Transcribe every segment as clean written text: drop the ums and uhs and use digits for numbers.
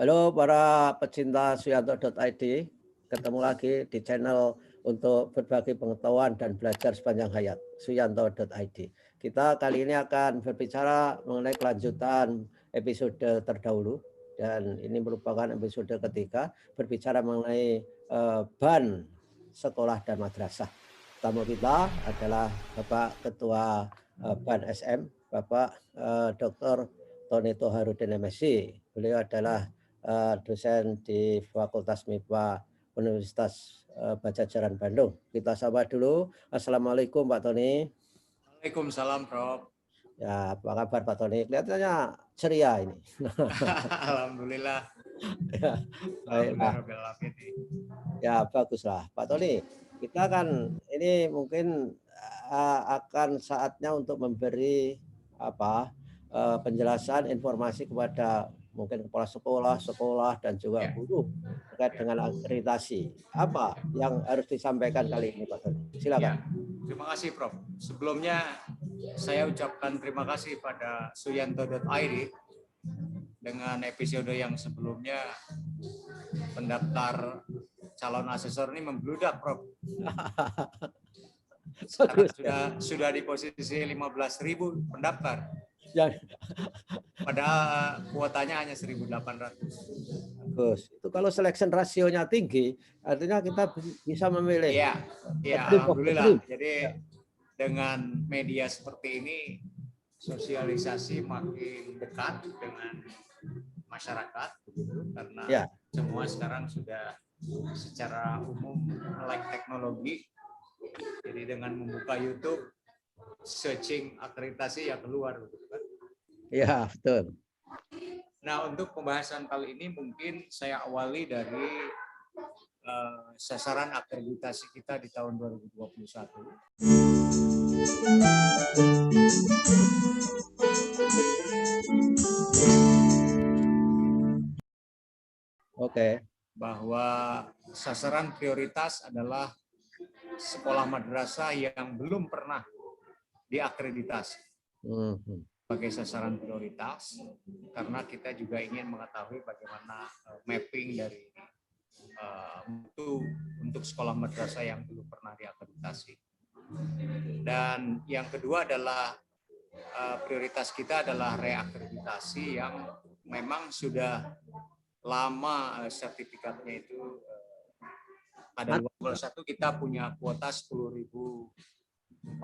Halo para pecinta suyanto.id, ketemu lagi di channel untuk berbagi pengetahuan dan belajar sepanjang hayat, suyanto.id. Kita kali ini akan berbicara mengenai kelanjutan episode terdahulu, dan ini merupakan episode ketiga, berbicara mengenai ban sekolah dan madrasah. Tamu kita adalah Bapak Ketua BAN SM, Bapak Dr. Tony Toharudin MSc. Beliau adalah dosen di Fakultas MIPA Universitas Padjadjaran Bandung. Kita sapa dulu. Assalamualaikum Pak Tony. Waalaikumsalam, Prof. Ya, apa kabar Pak Tony? Kelihatannya ceria ini. Alhamdulillah. Ya, baiklah. Ya, baguslah Pak Tony. Kita kan ini mungkin akan saatnya untuk memberi penjelasan informasi kepada mungkin kepala sekolah, dan juga guru terkait dengan akreditasi. Apa yang harus disampaikan kali ini, Pak Tony? Silakan. Terima kasih, Prof. Sebelumnya saya ucapkan terima kasih pada suyanto.id dengan episode yang sebelumnya pendaftar calon asesor ini membludak, Prof. Sekarang sudah di posisi 15.000 pendaftar. Ya. Padahal kuotanya hanya 1.800. Bagus. Itu kalau selection rasionya tinggi, artinya kita bisa memilih. Iya, alhamdulillah. Jadi dengan media seperti ini, sosialisasi makin dekat dengan masyarakat, karena semua sekarang sudah secara umum melek teknologi. Jadi dengan membuka YouTube, searching akreditasi ya keluar, betul kan? Iya, betul. Nah, untuk pembahasan kali ini mungkin saya awali dari sasaran akreditasi kita di tahun 2021. Oke. Bahwa sasaran prioritas adalah sekolah madrasah yang belum pernah diakreditasi. Sebagai sasaran prioritas, karena kita juga ingin mengetahui bagaimana mapping dari untuk sekolah madrasah yang belum pernah diakreditasi. Dan yang kedua adalah prioritas kita adalah reakreditasi yang memang sudah lama sertifikatnya itu. Pada 2021 kita punya kuota 10.490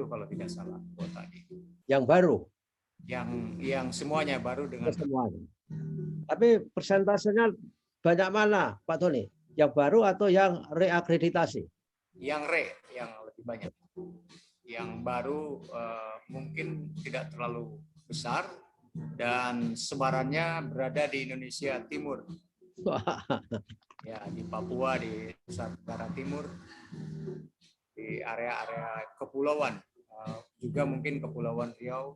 kalau tidak salah kuotanya. Yang baru? Yang semuanya baru dengan semuanya. Tapi persentasenya banyak mana, Pak Tony? Yang baru atau yang reakreditasi? Yang lebih banyak. Yang baru mungkin tidak terlalu besar dan sebarannya berada di Indonesia Timur. Ya, di Papua, di Nusa Tenggara Timur, di area-area kepulauan, juga mungkin Kepulauan Riau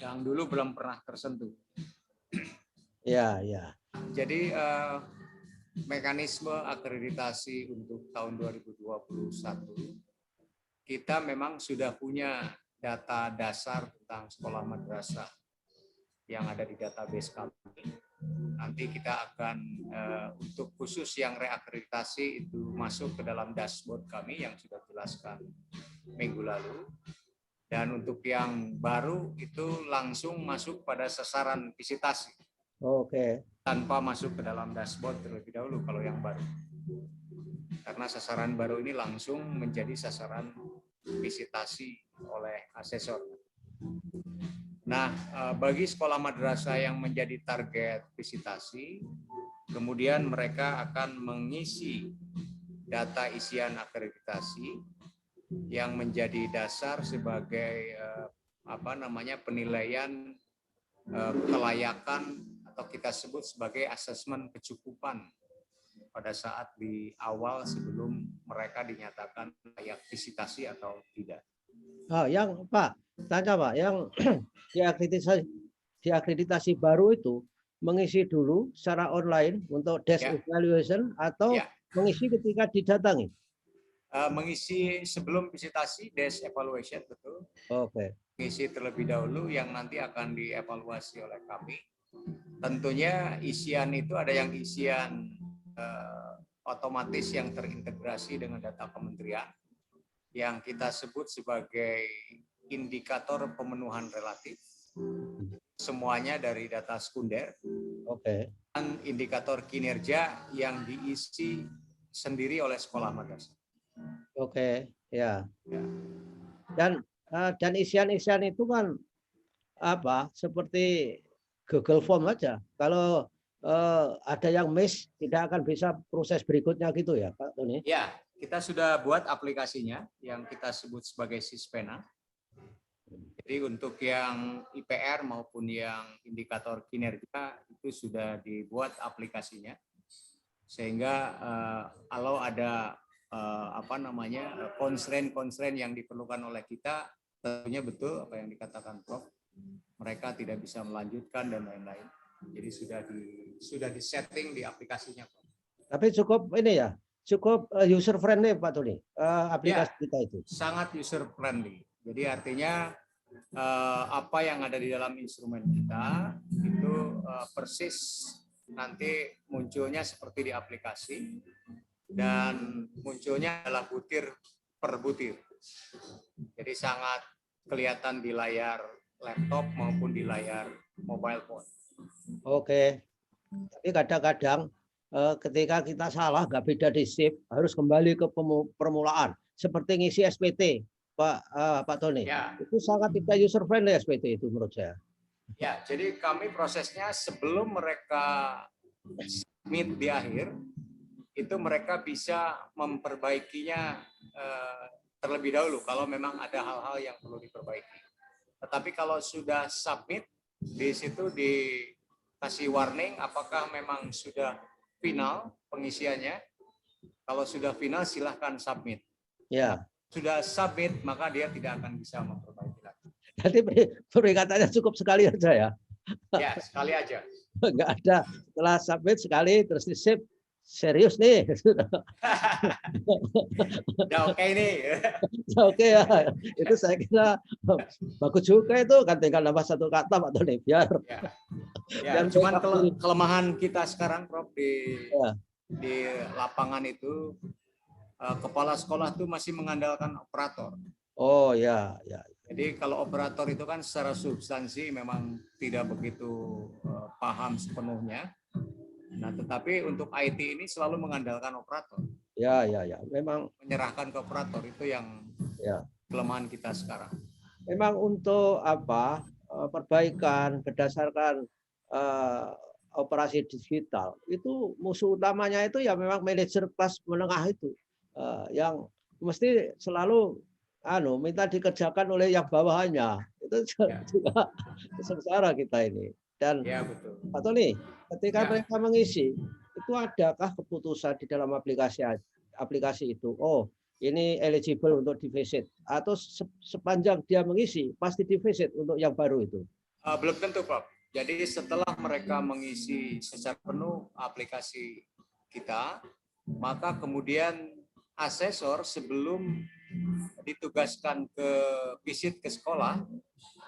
yang dulu belum pernah tersentuh. Ya, ya. Jadi mekanisme akreditasi untuk tahun 2021 kita memang sudah punya data dasar tentang sekolah madrasah yang ada di database kami. Nanti kita akan untuk khusus yang reakreditasi itu masuk ke dalam dashboard kami yang sudah jelaskan minggu lalu. Dan untuk yang baru itu langsung masuk pada sasaran visitasi. Oke. Tanpa masuk ke dalam dashboard terlebih dahulu kalau yang baru. Karena sasaran baru ini langsung menjadi sasaran visitasi oleh asesor. Nah, bagi sekolah madrasah yang menjadi target visitasi, kemudian mereka akan mengisi data isian akreditasi yang menjadi dasar sebagai penilaian kelayakan atau kita sebut sebagai asesmen kecukupan pada saat di awal sebelum mereka dinyatakan layak visitasi atau tidak. Yang Pak, tanya Pak, yang diakreditasi baru itu mengisi dulu secara online untuk desk evaluation atau mengisi ketika didatangi? Mengisi sebelum visitasi desk evaluation, betul. Oke. mengisi terlebih dahulu yang nanti akan dievaluasi oleh kami. Tentunya isian itu ada yang isian otomatis yang terintegrasi dengan data kementerian yang kita sebut sebagai indikator pemenuhan relatif. Semuanya dari data sekunder. Oke. Dan indikator kinerja yang diisi sendiri oleh sekolah madrasah. Oke, ya. Ya. Dan isian-isian itu kan apa? Seperti Google Form aja. Kalau ada yang miss, tidak akan bisa proses berikutnya gitu ya, Pak Tony? Ya, kita sudah buat aplikasinya yang kita sebut sebagai Sispena. Jadi untuk yang IPR maupun yang indikator kinerja itu sudah dibuat aplikasinya, sehingga kalau ada constraint yang diperlukan oleh kita, tentunya betul apa yang dikatakan Prof. Mereka tidak bisa melanjutkan dan lain-lain. Jadi sudah disetting di aplikasinya, Prof. Tapi cukup ini ya, cukup user friendly Pak Tony, aplikasi Ya, kita itu. sangat user friendly. Jadi artinya apa yang ada di dalam instrumen kita itu persis nanti munculnya seperti di aplikasi dan munculnya adalah butir per butir. Jadi sangat kelihatan di layar laptop maupun di layar mobile phone. Oke. Tapi kadang-kadang ketika kita salah, nggak beda di shift, harus kembali ke permulaan. Seperti ngisi SPT, Pak Tony. Ya. Itu sangat tidak user friendly SPT itu menurut saya. Ya, jadi kami prosesnya sebelum mereka submit di akhir, itu mereka bisa memperbaikinya terlebih dahulu kalau memang ada hal-hal yang perlu diperbaiki. Tetapi kalau sudah submit, di situ dikasih warning apakah memang sudah final pengisiannya. Kalau sudah final silahkan submit. Ya. Sudah submit maka dia tidak akan bisa memperbaiki lagi. Jadi peringkatannya cukup sekali aja ya. Ya, sekali aja. Enggak ada setelah submit sekali terus di save. Serius nih. Udah oke nih. Oke ya. Itu saya kira bagus juga itu, kan tinggal nambah satu kata Pak Tony biar. Ya, cuman kelemahan kita sekarang Prof di lapangan itu kepala sekolah tuh masih mengandalkan operator. Oh ya, ya. Jadi kalau operator itu kan secara substansi memang tidak begitu paham sepenuhnya. Nah, tetapi untuk IT ini selalu mengandalkan operator. Ya, ya, ya. Memang menyerahkan ke operator itu yang kelemahan kita sekarang. Memang untuk apa perbaikan berdasarkan operasi digital itu musuh utamanya itu ya memang manajer kelas menengah itu yang mesti selalu minta dikerjakan oleh yang bawahannya. Itu juga sengsara kita ini. Dan ya, betul. Pak Tony, ketika mereka mengisi, itu adakah keputusan di dalam aplikasi itu? Oh, ini eligible untuk defisit, atau sepanjang dia mengisi pasti defisit untuk yang baru itu? Belum tentu, Prof. Jadi setelah mereka mengisi secara penuh aplikasi kita, maka kemudian asesor sebelum ditugaskan ke visit ke sekolah,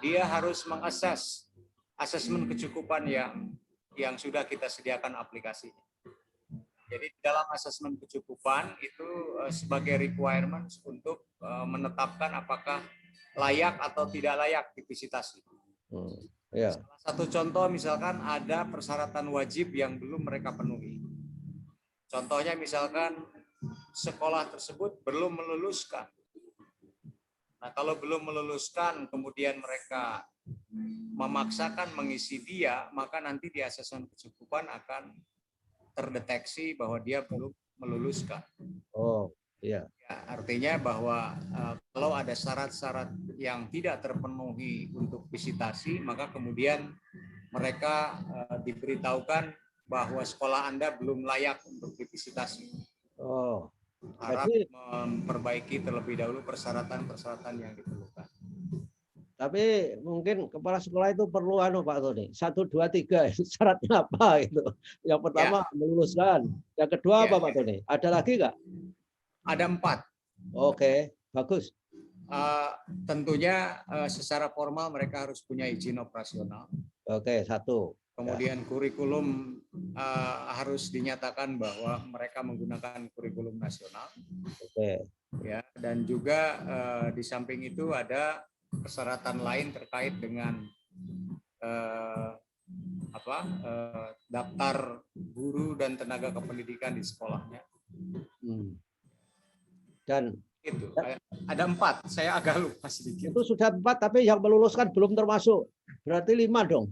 dia harus mengakses asesmen kecukupan yang sudah kita sediakan aplikasi. Jadi dalam asesmen kecukupan itu sebagai requirements untuk menetapkan apakah layak atau tidak layak divisitasi. Salah satu contoh misalkan ada persyaratan wajib yang belum mereka penuhi. Contohnya misalkan sekolah tersebut belum meluluskan. Nah, kalau belum meluluskan kemudian mereka memaksakan mengisi dia, maka nanti di asesmen kecukupan akan terdeteksi bahwa dia belum meluluskan. Oh, iya. Ya, artinya bahwa kalau ada syarat-syarat yang tidak terpenuhi untuk visitasi, maka kemudian mereka diberitahukan bahwa sekolah Anda belum layak untuk divisitasi. Oh, harap memperbaiki terlebih dahulu persyaratan-persyaratan yang diperlukan. Tapi mungkin kepala sekolah itu perlu Pak Tony, 1, 2, 3 syaratnya apa gitu. Yang pertama meluluskan, yang kedua apa Pak Tony? Ada lagi nggak? Ada 4. Oke, bagus. Tentunya secara formal mereka harus punya izin operasional. Oke, satu. Kemudian kurikulum harus dinyatakan bahwa mereka menggunakan kurikulum nasional. Oke. Ya, dan juga di samping itu ada persyaratan lain terkait dengan daftar guru dan tenaga kependidikan di sekolahnya. Dan itu ada 4, saya agak lupa sedikit. Itu sudah 4, tapi yang meluluskan belum termasuk. Berarti 5 dong.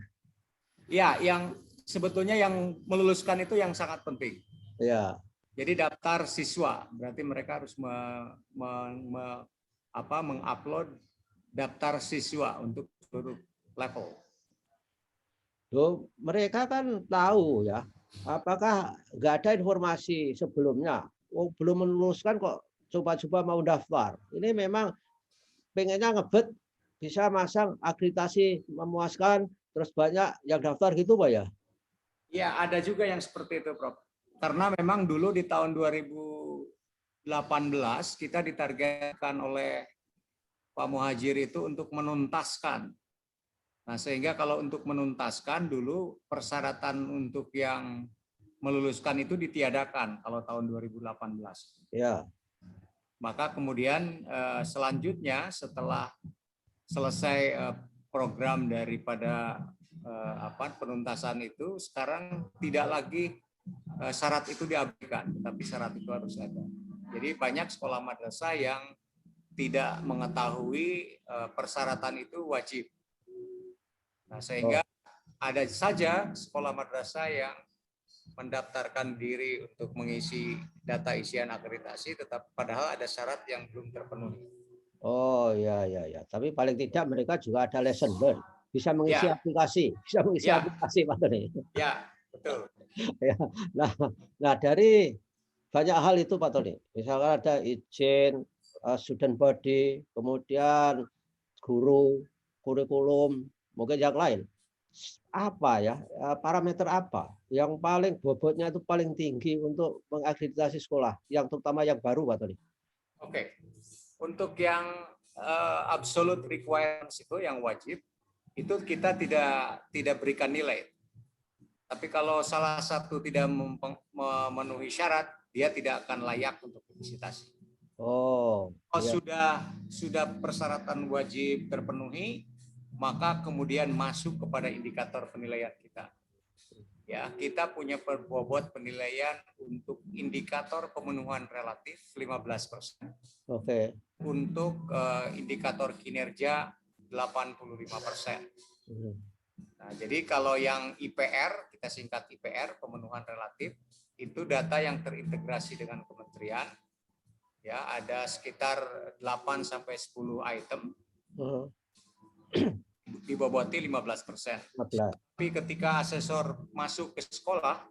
Ya, yang sebetulnya yang meluluskan itu yang sangat penting. Ya. Jadi daftar siswa, berarti mereka harus mengupload daftar siswa untuk seluruh level. Loh, mereka kan tahu ya. Apakah nggak ada informasi sebelumnya? Oh, belum meluluskan kok coba-coba mau daftar. Ini memang pengennya ngebet bisa masang akreditasi memuaskan, terus banyak yang daftar gitu Pak ya? Ya, ada juga yang seperti itu, Prof. Karena memang dulu di tahun 2018 kita ditargetkan oleh Pak Muhajir itu untuk menuntaskan. Nah, sehingga kalau untuk menuntaskan dulu persyaratan untuk yang meluluskan itu ditiadakan kalau tahun 2018. Ya. Maka kemudian selanjutnya setelah selesai program daripada penuntasan itu, sekarang tidak lagi syarat itu diabaikan, tapi syarat itu harus ada. Jadi banyak sekolah madrasah yang tidak mengetahui persyaratan itu wajib. Nah, sehingga ada saja sekolah madrasah yang mendaftarkan diri untuk mengisi data isian akreditasi, tetap padahal ada syarat yang belum terpenuhi. Oh ya ya ya. Tapi paling tidak mereka juga ada lesson learn, bisa mengisi Ya. aplikasi, bisa mengisi Ya. aplikasi Pak Tony. Ya, betul. Ya. Nah dari banyak hal itu Pak Tony, misalkan ada izin student body, kemudian guru, kurikulum, mungkin yang lain. Apa ya, parameter apa yang paling bobotnya itu paling tinggi untuk mengakreditasi sekolah, yang terutama yang baru Pak Tony? Oke. Untuk yang absolute requirements itu yang wajib, itu kita tidak berikan nilai. Tapi kalau salah satu tidak memenuhi syarat, dia tidak akan layak untuk divisitasi. Oh, kalau sudah persyaratan wajib terpenuhi, maka kemudian masuk kepada indikator penilaian kita. Ya, kita punya bobot penilaian untuk indikator pemenuhan relatif 15%. Oke. Untuk indikator kinerja 85%. Nah, jadi kalau yang IPR, kita singkat IPR, pemenuhan relatif, itu data yang terintegrasi dengan kementerian. Ya, ada sekitar 8 sampai 10 item. Diboboti 15%. Tapi ketika asesor masuk ke sekolah,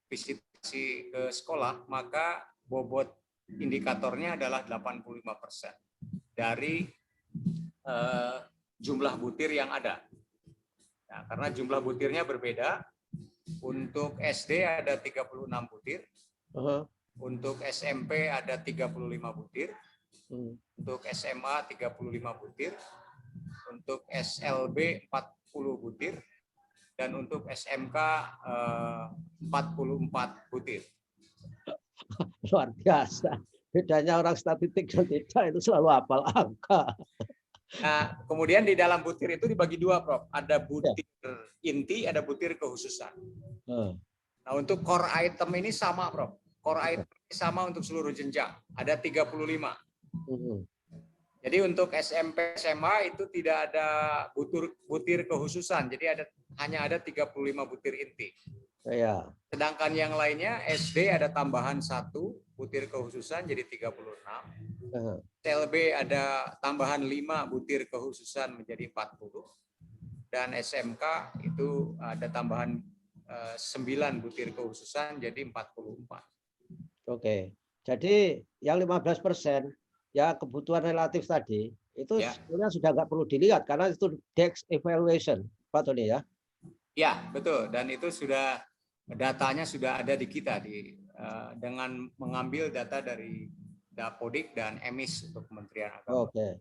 visitasi ke sekolah, maka bobot indikatornya adalah 85% dari jumlah butir yang ada. Nah, karena jumlah butirnya berbeda, untuk SD ada 36 butir, untuk SMP ada 35 butir, untuk SMA 35 butir, untuk SLB 40 butir, dan untuk SMK 44 butir. Luar biasa. Bedanya orang statistik dan tidak itu selalu hafal angka. Nah, kemudian di dalam butir itu dibagi dua, Prof. Ada butir inti, ada butir kekhususan. Nah, untuk core item ini sama, Prof. Core item ini sama untuk seluruh jenjang. Ada 35. Jadi untuk SMP SMA itu tidak ada butir kekhususan. Jadi hanya ada 35 butir inti. Ya. Sedangkan yang lainnya SD ada tambahan 1 butir kekhususan jadi 36. SLB ada tambahan 5 butir kekhususan menjadi 40. Dan SMK itu ada tambahan 9 butir kekhususan jadi 44. Oke. Jadi yang 15% ya kebutuhan relatif tadi itu sebenarnya sudah nggak perlu dilihat karena itu DEX evaluation, Pak Tony ya. Ya, betul. Dan itu sudah datanya sudah ada di kita dengan mengambil data dari Dapodik dan EMIS untuk Kementerian Agama. Oke.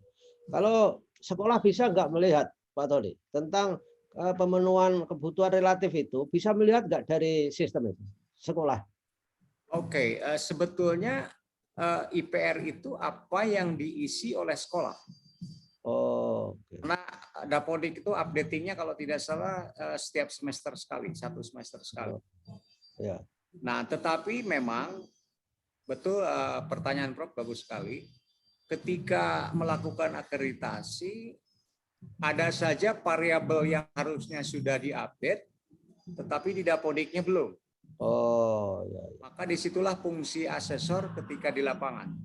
Kalau sekolah bisa nggak melihat, Pak Tony, tentang pemenuhan kebutuhan relatif itu, bisa melihat nggak dari sistem itu, sekolah? Oke, sebetulnya IPR itu apa yang diisi oleh sekolah. Oh, oke. Karena Dapodik itu updatingnya kalau tidak salah setiap semester sekali, 1 semester sekali. Oh, ya. Nah, tetapi memang betul pertanyaan Prof bagus sekali. Ketika melakukan akreditasi, ada saja variabel yang harusnya sudah diupdate, tetapi di Dapodiknya belum. Oh, ya. Maka disitulah fungsi asesor ketika di lapangan.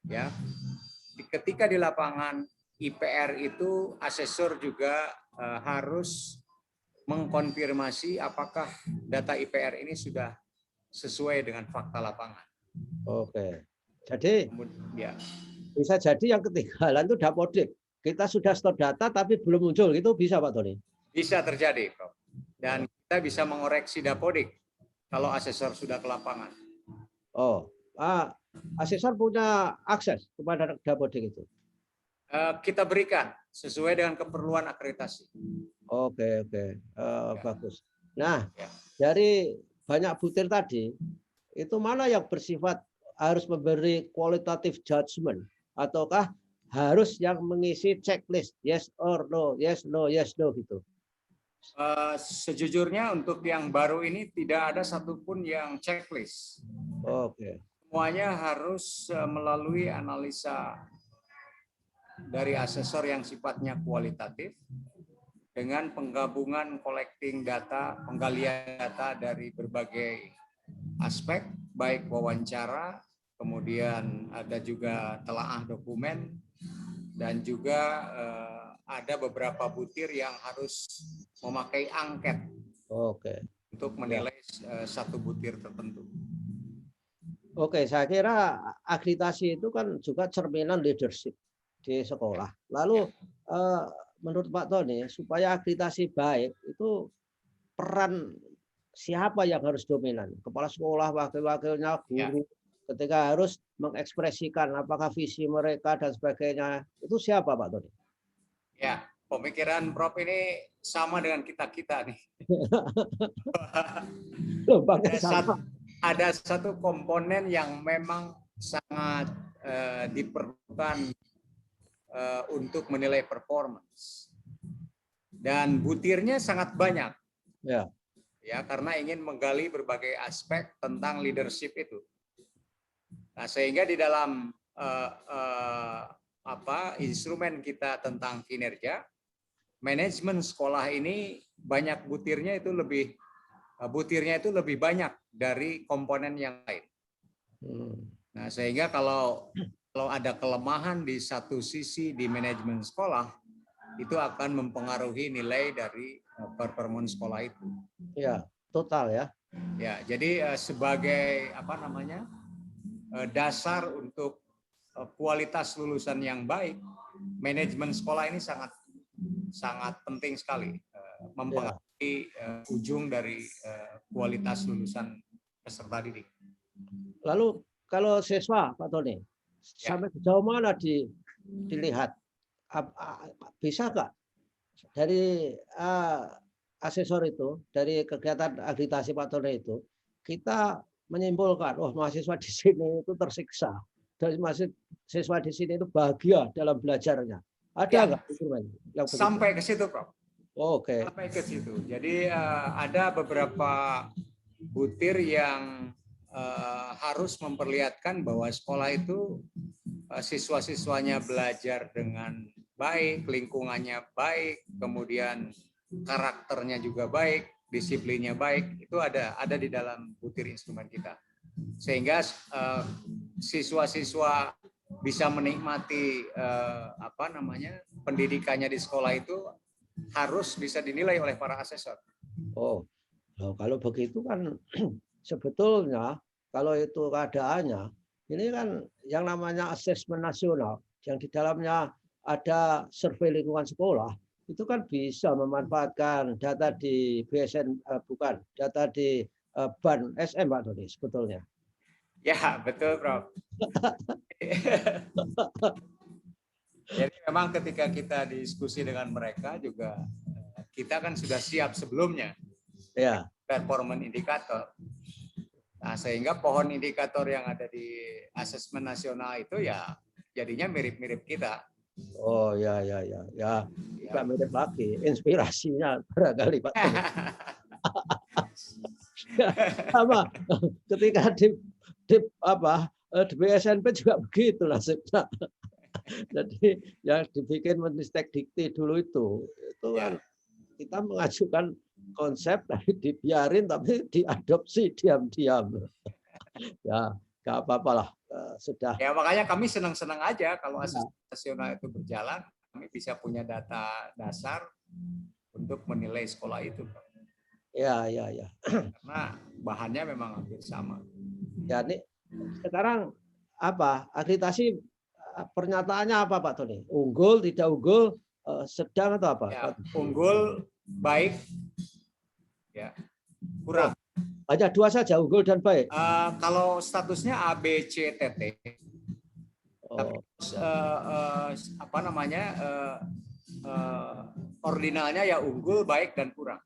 Ya, ketika di lapangan IPR itu asesor juga harus mengkonfirmasi apakah data IPR ini sudah sesuai dengan fakta lapangan. Oke. Jadi Ya, bisa jadi yang ketinggalan itu Dapodik. Kita sudah store data tapi belum muncul, itu bisa Pak Tony? bisa terjadi, Prof. Dan kita bisa mengoreksi Dapodik kalau asesor sudah ke lapangan. Oh, asesor punya akses kepada Dapodik itu? Kita berikan sesuai dengan keperluan akreditasi. Oke. Ya. Bagus. Nah, Ya. dari banyak butir tadi, itu mana yang bersifat harus memberi qualitative judgment, ataukah harus yang mengisi checklist yes or no, yes no gitu? Sejujurnya untuk yang baru ini tidak ada satupun yang checklist. Oke. Semuanya harus melalui analisa dari asesor yang sifatnya kualitatif dengan penggabungan collecting data, penggalian data dari berbagai aspek, baik wawancara, kemudian ada juga telaah dokumen, dan juga ada beberapa butir yang harus memakai angket. Oke. Untuk menilai satu butir tertentu. Oke, saya kira akreditasi itu kan juga cerminan leadership di sekolah. Lalu menurut Pak Tony, supaya akreditasi baik itu peran siapa yang harus dominan? Kepala sekolah, wakil-wakilnya, guru, ketika harus mengekspresikan apakah visi mereka dan sebagainya, itu siapa Pak Tony? Ya, pemikiran Prof ini sama dengan kita nih. Ada satu komponen yang memang sangat diperlukan untuk menilai performance, dan butirnya sangat banyak. Ya, karena ingin menggali berbagai aspek tentang leadership itu. Nah, sehingga di dalam instrumen kita tentang kinerja, manajemen sekolah ini banyak butirnya itu lebih banyak dari komponen yang lain. Nah, sehingga kalau ada kelemahan di satu sisi di manajemen sekolah, itu akan mempengaruhi nilai dari performance sekolah itu. Ya, total ya. Ya, jadi sebagai dasar untuk kualitas lulusan yang baik, manajemen sekolah ini sangat penting sekali mempengaruhi ujung dari kualitas lulusan peserta didik. Lalu kalau siswa, Pak Tony, sampai sejauh mana dilihat? Bisa nggak dari asesor itu, dari kegiatan akreditasi Pak Tony itu, kita menyimpulkan, oh mahasiswa di sini itu tersiksa, dari mahasiswa di sini itu bahagia dalam belajarnya. Ada nggak instrumen yang begitu? Sampai ke situ, Prof. Oke. Sampai ke situ. Jadi ada beberapa butir yang harus memperlihatkan bahwa sekolah itu siswa-siswanya belajar dengan baik, lingkungannya baik, kemudian karakternya juga baik, disiplinnya baik. Itu ada di dalam butir instrumen kita. Sehingga siswa-siswa bisa menikmati pendidikannya di sekolah itu harus bisa dinilai oleh para asesor. Oh, kalau begitu kan sebetulnya kalau itu keadaannya, ini kan yang namanya asesmen nasional yang di dalamnya ada survei lingkungan sekolah, itu kan bisa memanfaatkan data di BSN, bukan, data di BAN SM Pak Doni sebetulnya. Ya, betul, Prof. Jadi memang ketika kita diskusi dengan mereka juga kita kan sudah siap sebelumnya Ya. performance indikator. Nah, sehingga pohon indikator yang ada di asesmen nasional itu ya jadinya mirip-mirip kita. Oh ya ya ya ya. Ya. Tidak mirip lagi. Inspirasinya barangkali Pak Tony. Sama ketika di apa di BSNP juga begitu nasibnya. Jadi yang dibikin Menristek Dikti dulu itu kan kita mengajukan konsep tapi dibiarin tapi diadopsi diam-diam. Ya nggak apa-apa lah sudah. Ya makanya kami senang-senang aja kalau asesmen nasional itu berjalan, kami bisa punya data dasar untuk menilai sekolah itu. Ya ya ya. Karena bahannya memang hampir sama. Ya ini sekarang apa akreditasi pernyataannya apa Pak Tony? Unggul, tidak unggul, sedang atau apa? Ya, unggul, baik, ya, kurang. Hanya dua saja, unggul dan baik. Kalau statusnya A, B, C, T, T. Tapi apa namanya ordinalnya ya unggul, baik dan kurang.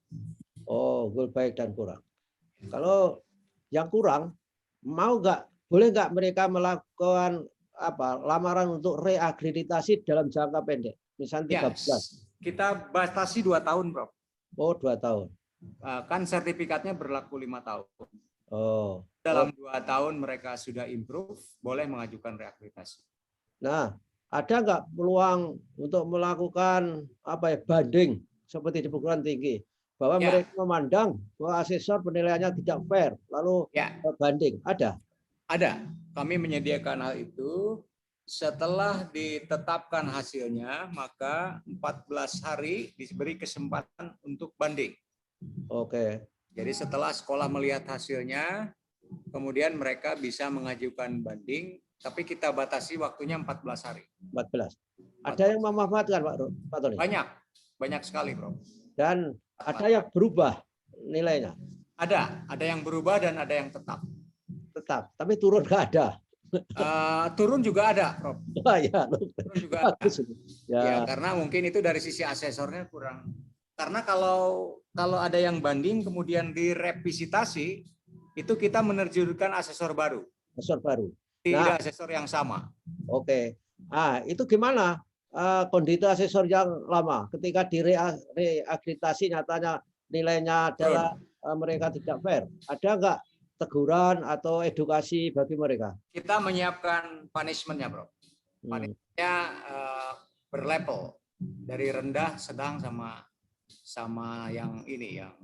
Oh, unggul, baik dan kurang. Kalau yang kurang, boleh nggak mereka melakukan lamaran untuk reakreditasi dalam jangka pendek, misalnya 13? Ya, kita batasi 2 tahun, Prof. Oh, 2 tahun. Kan sertifikatnya berlaku 5 tahun. Oh. Dalam 2 tahun mereka sudah improve, boleh mengajukan reakreditasi. Nah, ada nggak peluang untuk melakukan banding seperti di perguruan tinggi, bahwa mereka memandang bahwa asesor penilaiannya tidak fair, lalu banding? Ada? Ada. Kami menyediakan hal itu. Setelah ditetapkan hasilnya, maka 14 hari diberi kesempatan untuk banding. Oke. Jadi setelah sekolah melihat hasilnya, kemudian mereka bisa mengajukan banding, tapi kita batasi waktunya 14 hari. 14. Ada yang memanfaatkan Pak Tony? Banyak sekali, Bro. Dan ada yang berubah nilainya? Ada yang berubah dan ada yang tetap. Tetap, tapi turun nggak ada. Turun juga ada, Prof. Ya, turun juga ada. Ya, karena mungkin itu dari sisi asesornya kurang. Karena kalau ada yang banding kemudian direvisitasi, itu kita menerjunkan asesor baru. Asesor baru. Tidak asesor yang sama. Oke. Itu gimana kondisi asesor yang lama ketika direakreditasi nyatanya nilainya adalah mereka tidak fair. Ada nggak teguran atau edukasi bagi mereka? Kita menyiapkan punishment-nya, Bro. Punishment-nya berlevel dari rendah, sedang sama yang ini yang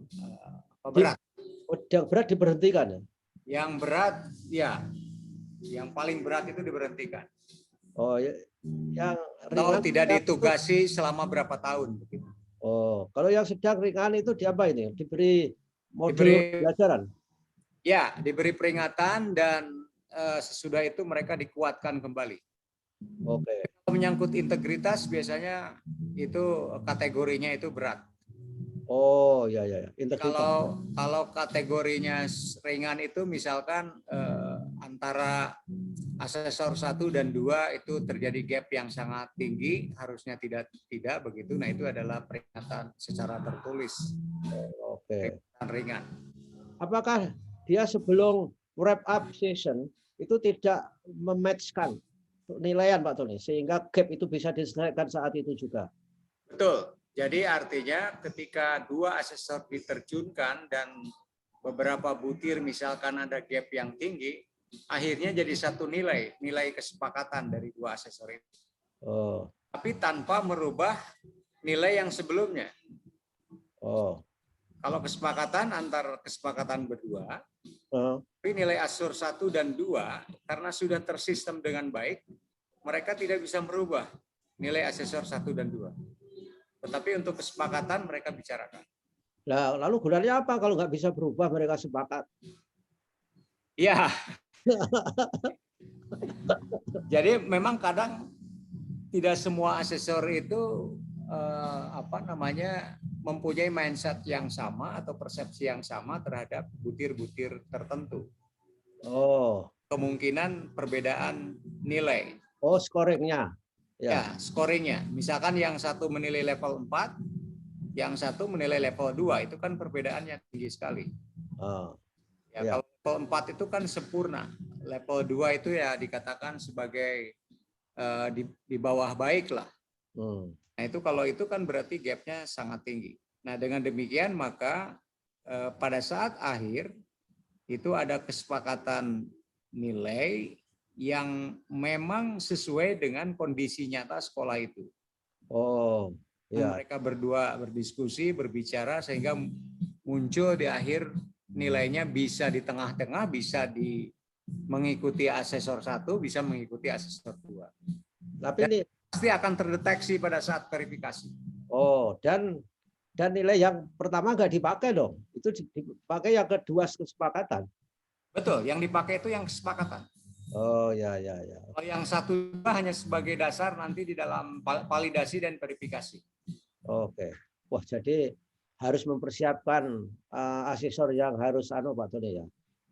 berat. Yang berat diberhentikan ya? Yang berat ya. Yang paling berat itu diberhentikan. Oh, yang ringan tidak ditugasi selama berapa tahun begitu. Oh, kalau yang sedang ringan itu diapa ini? Diberi modul pelajaran? Ya, diberi peringatan dan sesudah itu mereka dikuatkan kembali. Oke. Kalau menyangkut integritas biasanya itu kategorinya itu berat. Oh, ya. Kalau kategorinya ringan itu misalkan antara asesor 1 dan 2 itu terjadi gap yang sangat tinggi, harusnya tidak begitu. Nah, itu adalah peringatan secara tertulis. Oke. Peringatan ringan. Apakah dia sebelum wrap up session itu tidak mematchkan penilaian Pak Tony sehingga gap itu bisa diselesaikan saat itu juga? Betul. Jadi artinya ketika 2 asesor diterjunkan dan beberapa butir misalkan ada gap yang tinggi, akhirnya jadi satu nilai kesepakatan dari 2 asesor itu. Oh. Tapi tanpa merubah nilai yang sebelumnya. Oh. Kalau kesepakatan antar kesepakatan berdua, tapi nilai asesor 1 dan 2 karena sudah tersistem dengan baik, mereka tidak bisa merubah nilai asesor 1 dan 2. Tetapi untuk kesepakatan mereka bicarakan. Nah, lalu gunanya apa kalau nggak bisa berubah mereka sepakat? Ya. Jadi memang kadang tidak semua asesor itu mempunyai mindset yang sama atau persepsi yang sama terhadap butir-butir tertentu. Oh. Kemungkinan perbedaan nilai. Oh, scoringnya. Ya, scoringnya. Misalkan yang satu menilai level 4, yang satu menilai level 2, itu kan perbedaannya tinggi sekali. Oh, Ya, ya. kalau level 4 itu kan sempurna. Level 2 itu ya dikatakan sebagai di bawah baik lah. Nah, itu kalau itu kan berarti gapnya sangat tinggi. Nah, dengan demikian maka pada saat akhir itu ada kesepakatan nilai yang memang sesuai dengan kondisi nyata sekolah itu. Oh, ya. Mereka berdua berdiskusi, berbicara sehingga muncul di akhir nilainya bisa di tengah-tengah, bisa mengikuti asesor 1, bisa mengikuti asesor 2. Tapi Dan ini pasti akan terdeteksi pada saat verifikasi. oh, dan nilai yang pertama nggak dipakai dong. Itu dipakai yang kedua kesepakatan. Betul, yang dipakai itu yang kesepakatan. Oh, ya. Kalau yang satu hanya sebagai dasar nanti di dalam validasi dan verifikasi. Oke. Wah, jadi harus mempersiapkan asesor yang harus Pak Tony ya.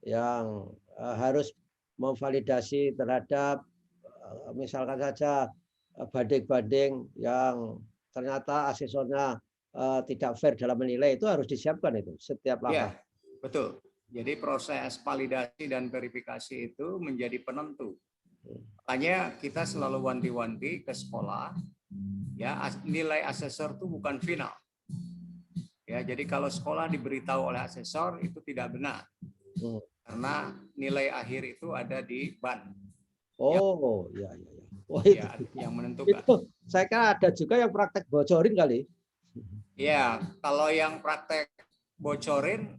Yang harus memvalidasi terhadap misalkan saja banding-banding yang ternyata asesornya tidak fair dalam menilai, itu harus disiapkan itu setiap langkah. Ya, betul. Jadi proses validasi dan verifikasi itu menjadi penentu. Makanya kita selalu wanti-wanti ke sekolah, ya nilai asesor itu bukan final. Ya, jadi kalau sekolah diberitahu oleh asesor itu tidak benar. Karena nilai akhir itu ada di BAN. Oh, ya. Oh, itu yang menentukan. Itu saya kira ada juga yang praktek bocorin kali. Ya, kalau yang praktek bocorin,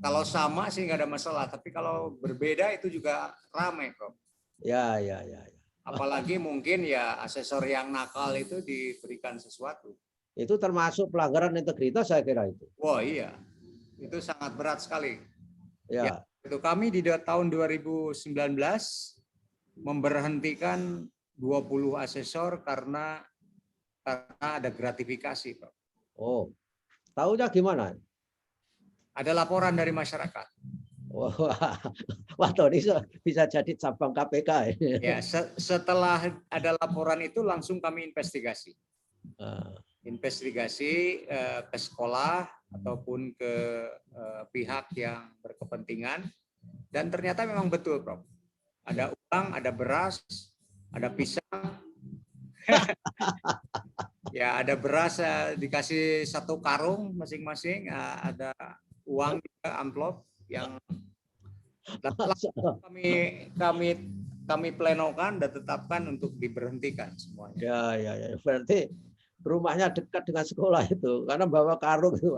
kalau sama sih nggak ada masalah. Tapi kalau berbeda itu juga ramai, Prof. Ya. Apalagi mungkin ya asesor yang nakal itu diberikan sesuatu. Itu termasuk pelanggaran integritas saya kira itu. Wah iya, itu sangat berat sekali. Ya. Itu kami di tahun 2019 memberhentikan 20 asesor karena ada gratifikasi, Pak. Oh, tahunya gimana? Ada laporan dari masyarakat. Wah, Tony bisa jadi cabang KPK. Ya, setelah ada laporan itu langsung kami investigasi. Investigasi ke sekolah ataupun ke pihak yang berkepentingan, dan ternyata memang betul, Prof. Ada uang, ada beras, ada pisang. Ya, ada beras dikasih 1 karung masing-masing, ada uang juga amplop yang kami plenokan dan tetapkan untuk diberhentikan semuanya. Ya. Berarti rumahnya dekat dengan sekolah itu karena bawa karung itu.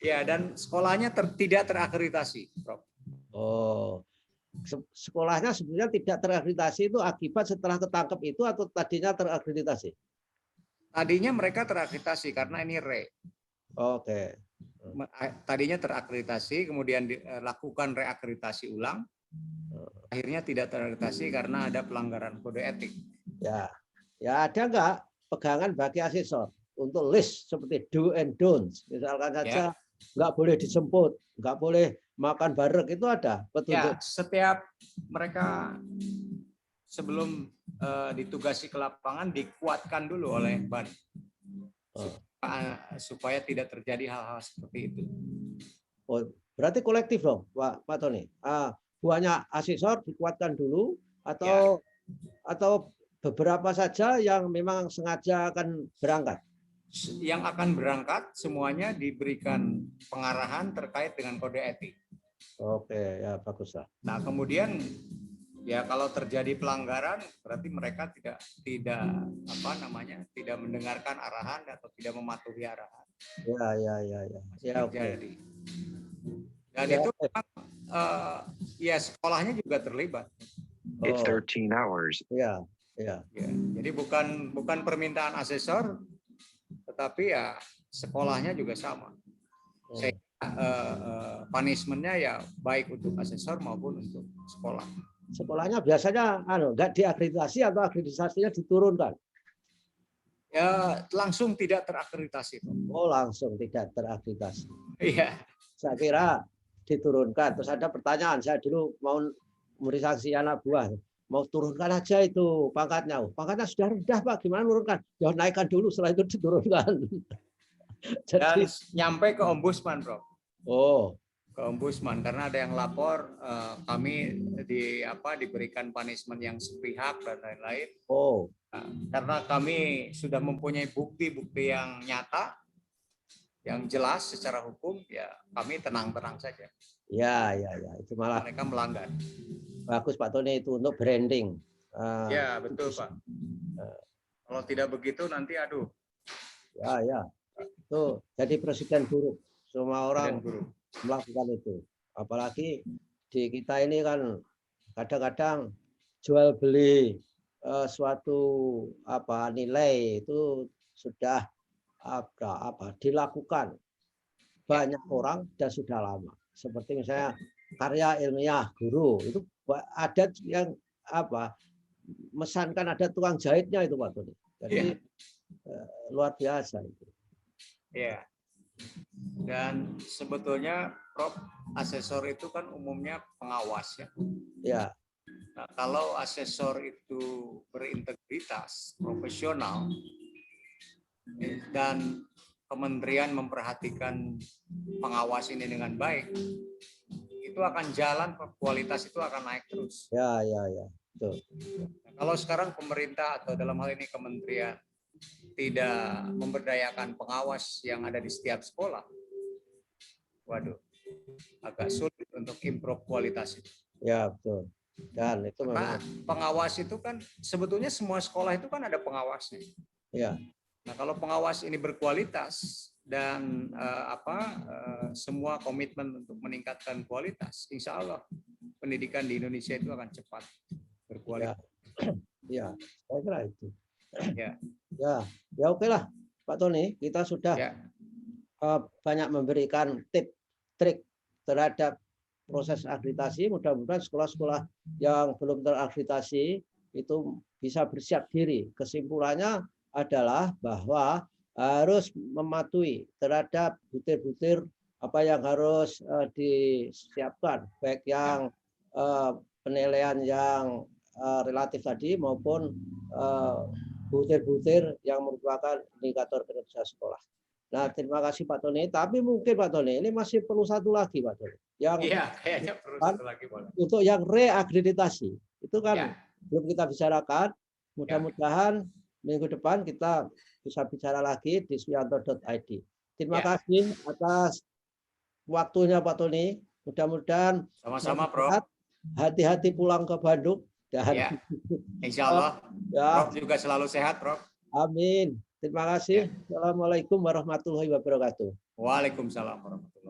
Ya, dan sekolahnya tidak terakreditasi, Prof. Oh. Sekolahnya sebenarnya tidak terakreditasi itu akibat setelah ketangkep itu atau tadinya terakreditasi? Tadinya mereka terakreditasi karena ini RE. Oke. Tadinya terakreditasi, kemudian dilakukan reakreditasi ulang. Akhirnya tidak terakreditasi karena ada pelanggaran kode etik. Ya ada nggak pegangan bagi asesor untuk list seperti do and don'ts, misalkan saja nggak boleh dijemput, nggak boleh makan bareng, itu ada petunjuk? Ya, setiap mereka sebelum ditugasi ke lapangan dikuatkan dulu oleh BAN supaya tidak terjadi hal-hal seperti itu. Oh, berarti kolektif dong, Pak Tony. Buahnya asesor dikuatkan dulu atau beberapa saja yang memang sengaja akan berangkat? Yang akan berangkat semuanya diberikan pengarahan terkait dengan kode etik. Oke, ya baguslah. Nah, kemudian ya kalau terjadi pelanggaran berarti mereka tidak mendengarkan arahan atau tidak mematuhi arahan. Ya, oke. Dan itu ya sekolahnya juga terlibat. It's 13 hours. Ya. Jadi bukan permintaan asesor, tetapi ya sekolahnya juga sama. Sehingga punishment-nya ya baik untuk asesor maupun untuk sekolah. Sekolahnya biasanya nggak diakreditasi atau akreditasinya diturunkan? Ya langsung tidak terakreditasi. Oh, langsung tidak terakreditasi. Iya. Saya kira diturunkan. Terus ada pertanyaan, saya dulu mau beri sanksi anak buah, mau turunkan aja itu pangkatnya. Pangkatnya sudah rendah Pak, gimana menurunkan? Ya naikkan dulu, setelah itu diturunkan. Dan Jadi, nyampe ke ombudsman, Prof. oh, Ke ombudsman karena ada yang lapor kami diberikan punishment yang sepihak dan lain-lain. oh, Karena kami sudah mempunyai bukti-bukti yang nyata, yang jelas secara hukum, ya kami tenang-tenang saja. ya, itu malah Mereka melanggar. bagus Pak Tony itu untuk branding. Ya, betul Pak. Kalau tidak begitu nanti aduh. Ya, itu jadi presiden buruk. Semua orang Guru. melakukan itu. Apalagi di kita ini kan kadang-kadang jual beli suatu nilai itu sudah dilakukan banyak orang dan sudah lama. Seperti misalnya karya ilmiah guru itu ada yang mesankan ada tukang jahitnya itu Pak Tony. Jadi luar biasa itu. Ya. Dan sebetulnya Prof, asesor itu kan umumnya pengawas ya. Ya. Nah, kalau asesor itu berintegritas, profesional, dan kementerian memperhatikan pengawas ini dengan baik, itu akan jalan, kualitas itu akan naik terus. Ya. Betul. Nah, kalau sekarang pemerintah atau dalam hal ini kementerian tidak memberdayakan pengawas yang ada di setiap sekolah, waduh, agak sulit untuk improve kualitas itu. Ya, betul. Dan itu Karena memang pengawas itu kan sebetulnya semua sekolah itu kan ada pengawasnya. ya. Nah, kalau pengawas ini berkualitas dan semua komitmen untuk meningkatkan kualitas, insya Allah pendidikan di Indonesia itu akan cepat berkualitas. Ya, saya kira itu. Ya, Oke lah, Pak Tony, kita sudah banyak memberikan trik terhadap proses akreditasi. Mudah-mudahan sekolah-sekolah yang belum terakreditasi itu bisa bersiap diri. Kesimpulannya adalah bahwa harus mematuhi terhadap butir-butir apa yang harus disiapkan, baik yang penilaian yang relatif tadi maupun butir-butir yang merupakan indikator kinerja sekolah. Nah, terima kasih Pak Tony. Tapi mungkin Pak Tony ini masih perlu satu lagi Pak Tony. Kayaknya perlu satu lagi boleh. Untuk yang reakreditasi itu kan belum kita bicarakan. Mudah-mudahan minggu depan kita bisa bicara lagi di suyanto.id. Terima kasih atas waktunya Pak Tony. Mudah-mudahan sama-sama Prof. Hati-hati pulang ke Bandung. Dan insya Allah Prof juga selalu sehat Prof. Amin. Terima kasih. Assalamualaikum warahmatullahi wabarakatuh. Waalaikumsalam warahmatullahi wabarakatuh.